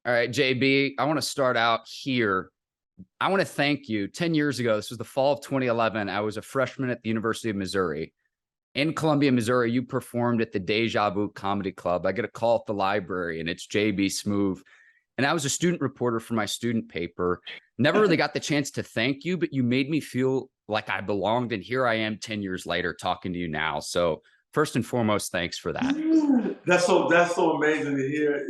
All right, JB, I want to start out here. I want to thank you. 10 years ago, this was the fall of 2011. I was a freshman at the University of Missouri. In Columbia, Missouri, you performed at the Deja Vu Comedy Club. I get a call at the library, and it's JB Smoove. And I was a student reporter for my student paper. Never really got the chance to thank you, but you made me feel like I belonged. And here I am 10 years later talking to you now. So first and foremost, thanks for that. That's so amazing to hear.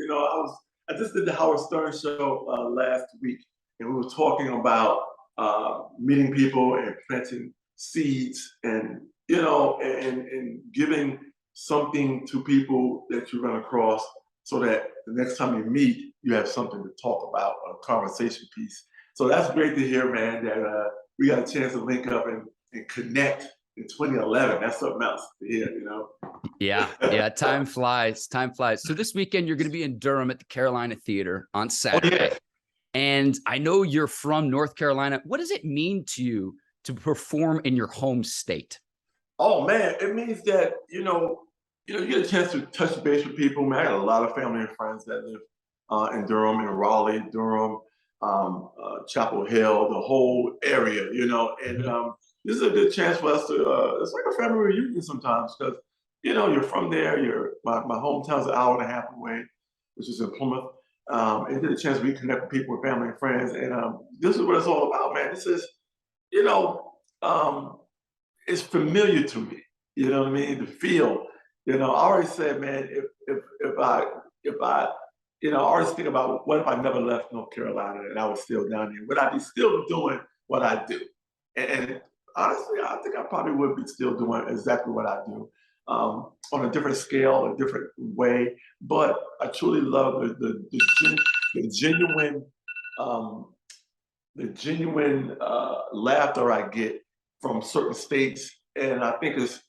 I just did the Howard Stern show last week, and we were talking about meeting people and planting seeds, and and giving something to people that you run across, so that the next time you meet, you have something to talk about, a conversation piece. So that's great to hear, man. That we got a chance to link up and connect in 2011. That's something else to hear. Yeah. Time flies. Time flies. So this weekend, you're going to be in Durham at the Carolina Theater on Saturday. Oh, yeah. And I know you're from North Carolina. What does it mean to you to perform in your home state? Oh man, it means that you get a chance to touch base with people. Man, I got a lot of family and friends that live in Durham, in Raleigh, Durham, Chapel Hill, the whole area. And this is a good chance for us to. It's like a family reunion sometimes, because you're from there. My hometown's an hour and a half away, which is in Plymouth. And get a chance to reconnect with people, with family and friends. And this is what it's all about, man. This is, you know, um, it's familiar to me. You know what I mean? The feel. I always said, man, if I I always think about, what if I never left North Carolina and I was still down here? Would I be still doing what I do? And honestly, I think I probably would be still doing exactly what I do, on a different scale, a different way. But I truly love the genuine, um, laughter I get from certain states. And I think it's,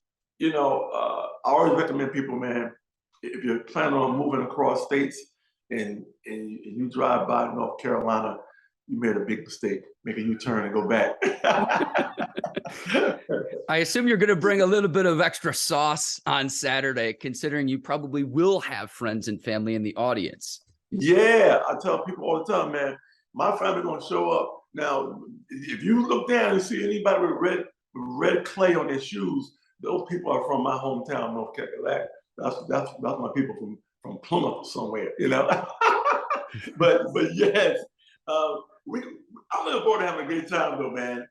I always recommend people, man, if you're planning on moving across states and you drive by North Carolina, you made a big mistake. Make a U-turn and go back. I assume you're going to bring a little bit of extra sauce on Saturday, considering you probably will have friends and family in the audience. Yeah, I tell people all the time, man, my family gonna show up. Now, if you look down and see anybody with red clay on their shoes, those people are from my hometown, North Carolina. That's my people from Plymouth somewhere, but yes, we. I'm looking forward to having a great time, though, man.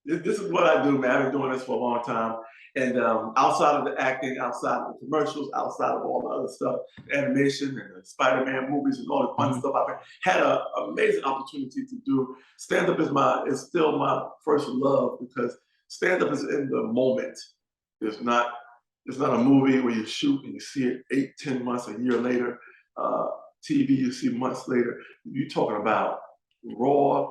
This is what I do, man. I've been doing this for a long time, and outside of the acting, outside of the commercials, outside of all the other stuff, animation and the Spider-Man movies and all the fun stuff, I've had an amazing opportunity to do. Stand-up is still my first love, because stand-up is in the moment. It's not a movie where you shoot and you see it 8, 10 months, a year later. TV you see months later. You're talking about raw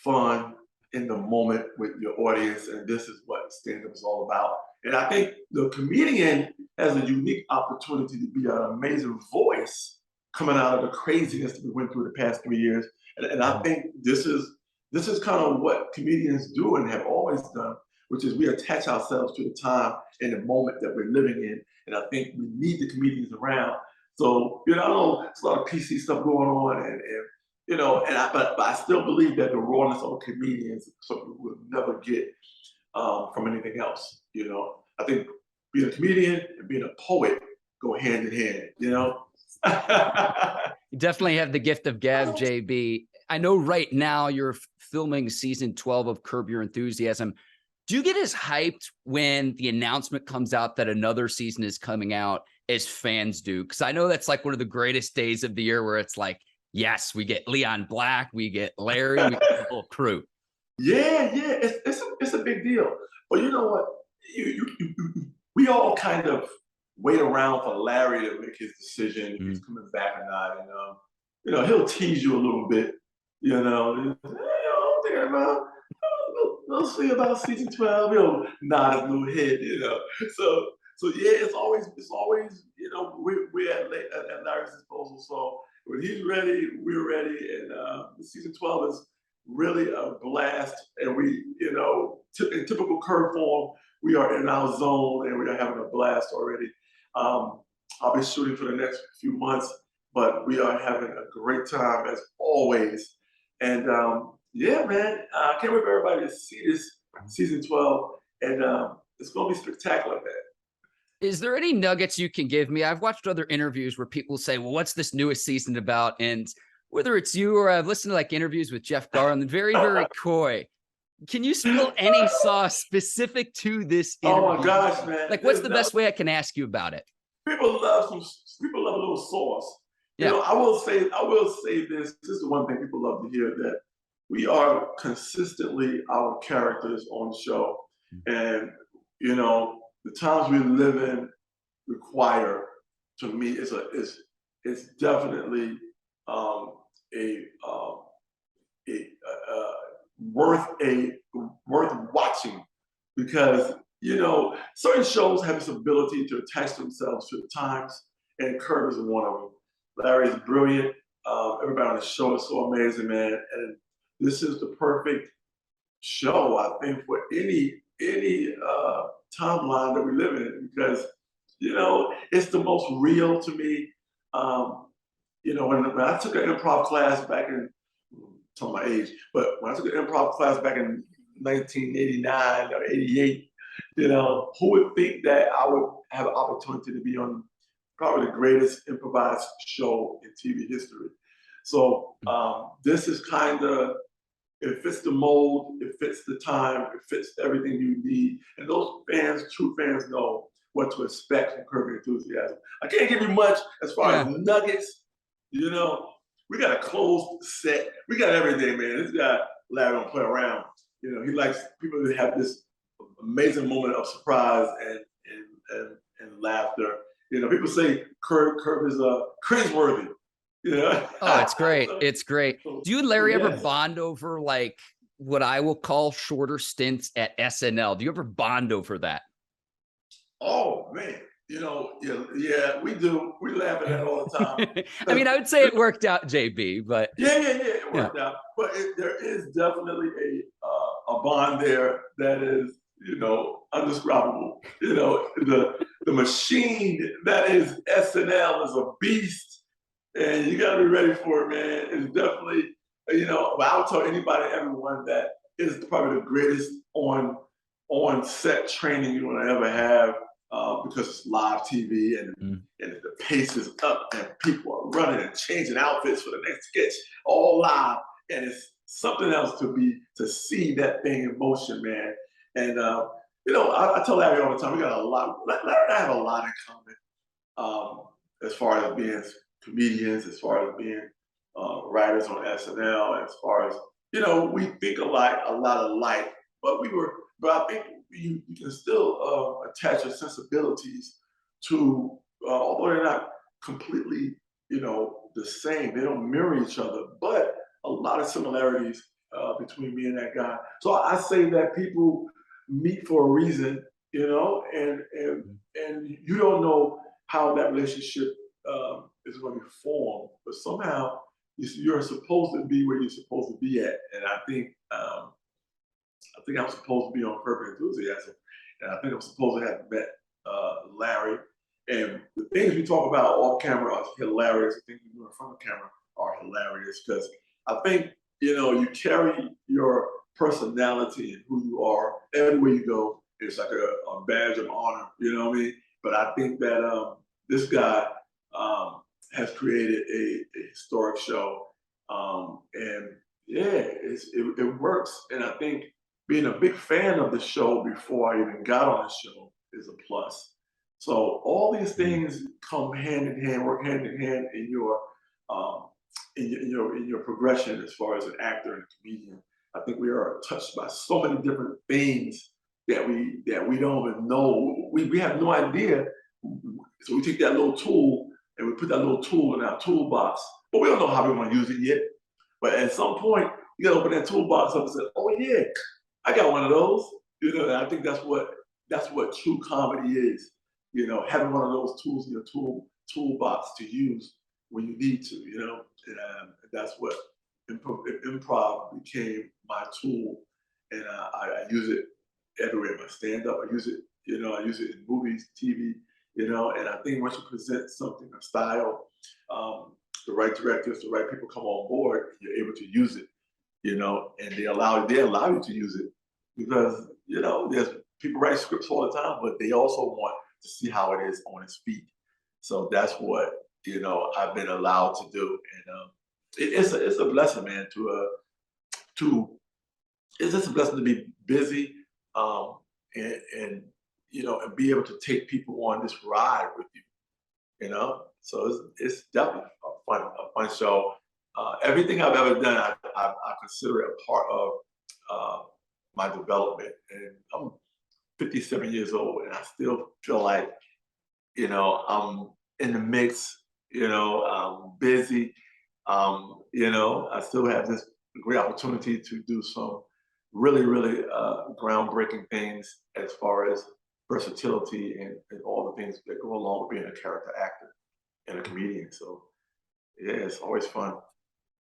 fun in the moment with your audience, and this is what stand-up is all about. And I think the comedian has a unique opportunity to be an amazing voice coming out of the craziness that we went through the past 3 years. And I think this is kind of what comedians do and have always done, which is we attach ourselves to the time and the moment that we're living in. And I think we need the comedians around. So, I know there's a lot of PC stuff going on, but I still believe that the rawness of a comedian is something we'll never get from anything else. I think being a comedian and being a poet go hand in hand. You definitely have the gift of gab, JB. I know right now you're filming season 12 of Curb Your Enthusiasm. Do you get as hyped when the announcement comes out that another season is coming out as fans do? Because I know that's like one of the greatest days of the year, where it's like, yes, we get Leon Black, we get Larry, we get the whole crew. Yeah, it's a big deal. But you know what? We all kind of wait around for Larry to make his decision if he's coming back or not. And he'll tease you a little bit. I'm thinking about. We'll see about season 12. He'll nod his little head. So yeah, it's always we're at Larry's disposal. So when he's ready, we're ready. And season 12 is really a blast. And we, in typical Curb form, we are in our zone and we are having a blast already. I'll be shooting for the next few months, but we are having a great time as always. And yeah, man, I can't wait for everybody to see this season 12, and it's gonna be spectacular, man. Is there any nuggets you can give me? I've watched other interviews where people say, well, what's this newest season about? And whether it's you or I've listened to like interviews with Jeff Garland, very, very coy. Can you spill any sauce specific to this interview? Oh my gosh, man! Like, what's the best way I can ask you about it? People love people love a little sauce. You Yeah. know, I will say this. This is the one thing people love to hear, that we are consistently our characters on the show, and you know, the times we live in require, to me, it's definitely a worth watching, because you know certain shows have this ability to attach themselves to the times, and Kurt is one of them. Larry is brilliant. Everybody on the show is so amazing, man, and this is the perfect show, I think, for any timeline that we live in, because you know it's the most real to me. Um, you know, when I took an improv class back in, tell my age, but when I took an improv class back in 1989 or 88, you know, who would think that I would have an opportunity to be on probably the greatest improvised show in TV history? So this is kind of, it fits the mold, it fits the time, it fits everything you need. And those fans, true fans, know what to expect from Curb Your Enthusiasm. I can't give you much as far as nuggets. You know, we got a closed set. We got everything, man. This guy, Larry, don't play around. You know, he likes people to have this amazing moment of surprise and laughter. You know, people say Curb is cringeworthy. You know? Oh, it's great. It's great. Do you and Larry ever Yes. bond over like what I will call shorter stints at SNL? Do you ever bond over that? Oh man, you know, yeah, we do. We laugh at that all the time. I mean, I would say it worked out, JB, but Yeah, it worked out. But there is definitely a bond there that is, you know, undescribable. You know, the machine that is SNL is a beast, and you got to be ready for it, man. It's definitely, you know, but I would tell anybody, everyone, that it's probably the greatest on set training you're gonna ever have, because it's live TV, and the pace is up and people are running and changing outfits for the next sketch, all live, and it's something else to see that thing in motion, man. And you know, I tell Larry all the time, we got a lot. Larry and I have a lot in common, as far as being comedians, as far as being writers on SNL, as far as, you know, we think a lot alike, but I think you can still attach your sensibilities to, although they're not completely, you know, the same. They don't mirror each other, but a lot of similarities between me and that guy. So I say that people meet for a reason, you know, and you don't know how that relationship is going to be formed, but somehow you're supposed to be where you're supposed to be at, and I think I'm supposed to be on Curb Your Enthusiasm, and I think I'm supposed to have met Larry. And the things we talk about off camera are hilarious. The things we do in front of camera are hilarious, because I think, you know, you carry your personality and who you are everywhere you go. It's like a badge of honor, you know what I mean? But I think that this guy has created a historic show, and yeah, it works. And I think being a big fan of the show before I even got on the show is a plus. So all these things come hand in hand, work hand in hand in your um, in your progression as far as an actor and a comedian. I think we are touched by so many different things that we don't even know. We have no idea. So we take that little tool and we put that little tool in our toolbox, but we don't know how we want to use it yet. But at some point, you gotta open that toolbox up and say, "Oh yeah, I got one of those." You know, and I think that's what true comedy is. You know, having one of those tools in your toolbox to use when you need to. You know, and that's what improv became my tool, and I use it everywhere. My stand up, I use it. You know, I use it in movies, TV. You know, and I think once you present something, a style, the right directors, the right people come on board, you're able to use it, you know, and they allow you to use it because, you know, there's people write scripts all the time, but they also want to see how it is on its feet. So that's what, you know, I've been allowed to do. And it's a blessing, man, to it's just a blessing to be busy, and you know, and be able to take people on this ride with you. You know, so it's definitely a fun show. Everything I've ever done, I consider it a part of my development. And I'm 57 years old, and I still feel like, you know, I'm in the mix. You know, I'm busy. You know, I still have this great opportunity to do some really groundbreaking things as far as versatility and all the things that go along with being a character actor and a comedian. So yeah, it's always fun.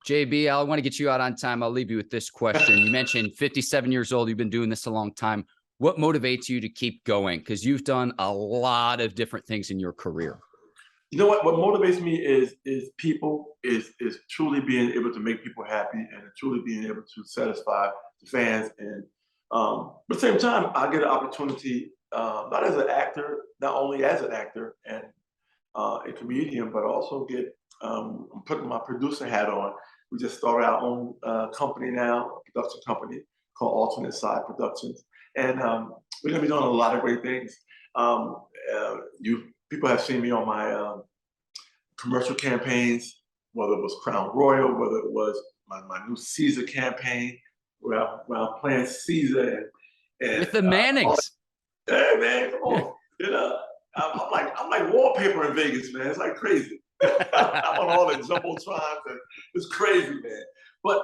JB, I want to get you out on time. I'll leave you with this question. You mentioned 57 years old. You've been doing this a long time. What motivates you to keep going? Because you've done a lot of different things in your career. You know what? What motivates me is people, is truly being able to make people happy and truly being able to satisfy the fans. And but at the same time, I get an opportunity, not as an actor, not only as an actor and a comedian, but also get I'm putting my producer hat on. We just started our own company now, a production company called Alternate Side Productions, and we're gonna be doing a lot of great things. You people have seen me on my commercial campaigns, whether it was Crown Royal, whether it was my new Caesar campaign, where I'm playing Caesar and With the Mannings. hey man, come on, you know, I'm like wallpaper in Vegas, man. It's like crazy. I'm on all the jumbotrons, and it's crazy, man. But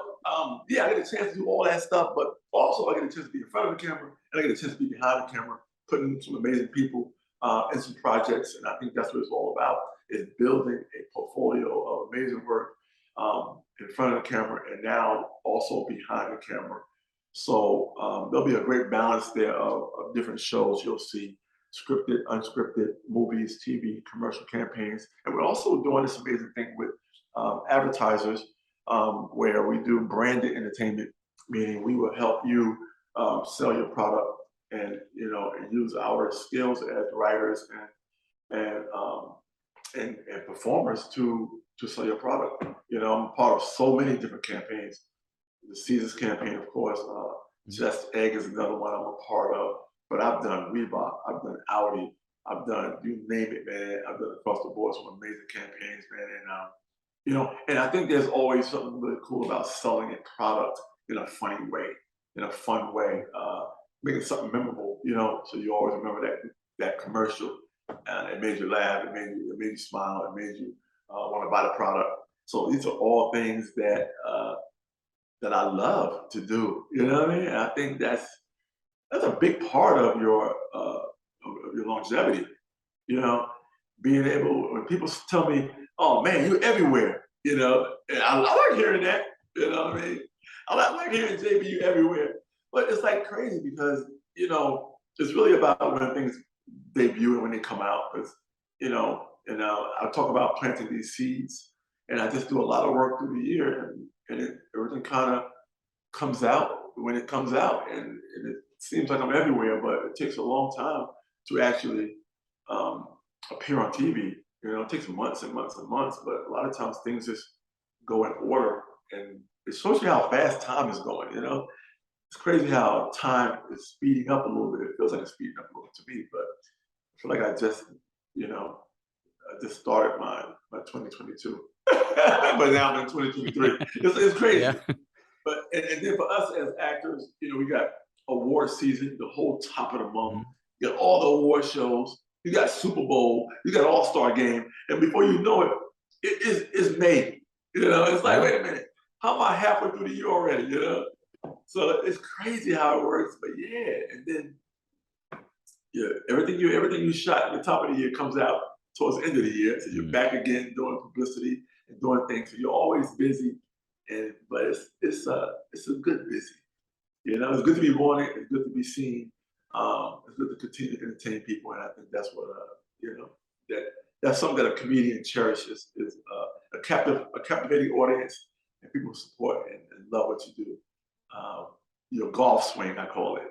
yeah, I get a chance to do all that stuff, but also I get a chance to be in front of the camera, and I get a chance to be behind the camera, putting some amazing people in some projects, and I think that's what it's all about: is building a portfolio of amazing work in front of the camera, and now also behind the camera. So there'll be a great balance there of different shows you'll see: scripted, unscripted, movies, TV, commercial campaigns. And we're also doing this amazing thing with advertisers, where we do branded entertainment, meaning we will help you sell your product, and you know, and use our skills as writers and performers to sell your product. You know, I'm part of so many different campaigns. The Caesars campaign, of course. Just Egg is another one I'm a part of. But I've done Reebok, I've done Audi, I've done, you name it, man. I've done across the board some amazing campaigns, man. And you know, and I think there's always something really cool about selling a product in a funny way, in a fun way, making something memorable. You know, so you always remember that commercial, and it made you laugh, it made you smile, it made you want to buy the product. So these are all things that that I love to do. You know what I mean? And I think that's a big part of your longevity. You know, being able, when people tell me, "Oh man, you're everywhere," you know, and I like hearing that. You know what I mean? I like hearing JB, you everywhere. But it's like crazy because, you know, it's really about when things debut and when they come out. Because, you know, and I talk about planting these seeds, and I just do a lot of work through the year, and everything kind of comes out when it comes out, and it seems like I'm everywhere, but it takes a long time to actually appear on TV. You know, it takes months and months and months, but a lot of times things just go in order, and it shows you how fast time is going. You know, it's crazy how time is speeding up a little bit. It feels like it's speeding up a little to me, but I feel like I just, you know, I just started my 2022, but now I'm in 2023. It's crazy. Yeah. But and then for us as actors, you know, we got award season, the whole top of the month. You got all the award shows. You got Super Bowl. You got All-Star Game, and before you know it, it's May. You know, it's like, wait a minute, how am I halfway through the year already? You know, so it's crazy how it works. But yeah, and then yeah, everything you shot at the top of the year comes out towards the end of the year. So you're back again doing publicity and doing things. So you're always busy, but it's a good busy. You know, it's good to be wanted. It's good to be seen. It's good to continue to entertain people, and I think that's what you know, that's something that a comedian cherishes, is a captivating audience and people support and love what you do. Your golf swing, I call it.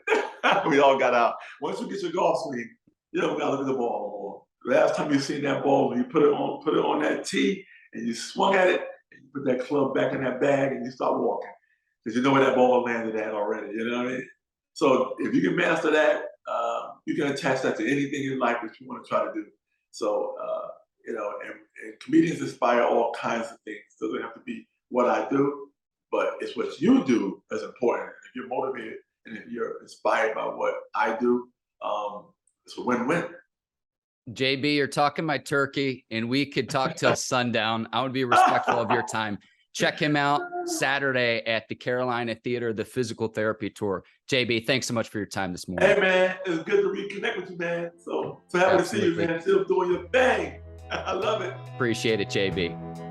We all got out. Once you get your golf swing, you don't gotta look at the ball no more. Last time you seen that ball, you put it on that tee and you swung at it, and you put that club back in that bag and you start walking. Because you know where that ball landed at already, you know what I mean? So if you can master that, you can attach that to anything in life that you want to try to do. So, and comedians inspire all kinds of things. It doesn't have to be what I do, but it's what you do that's important. If you're motivated and if you're inspired by what I do, it's a win-win. JB, you're talking my turkey, and we could talk till sundown. I would be respectful of your time. Check him out Saturday at the Carolina Theater, the Physical Therapy Tour. JB, thanks so much for your time this morning. Hey, man, it's good to reconnect with you, man. So happy to see you, man. Still doing your thing. I love it. Appreciate it, JB.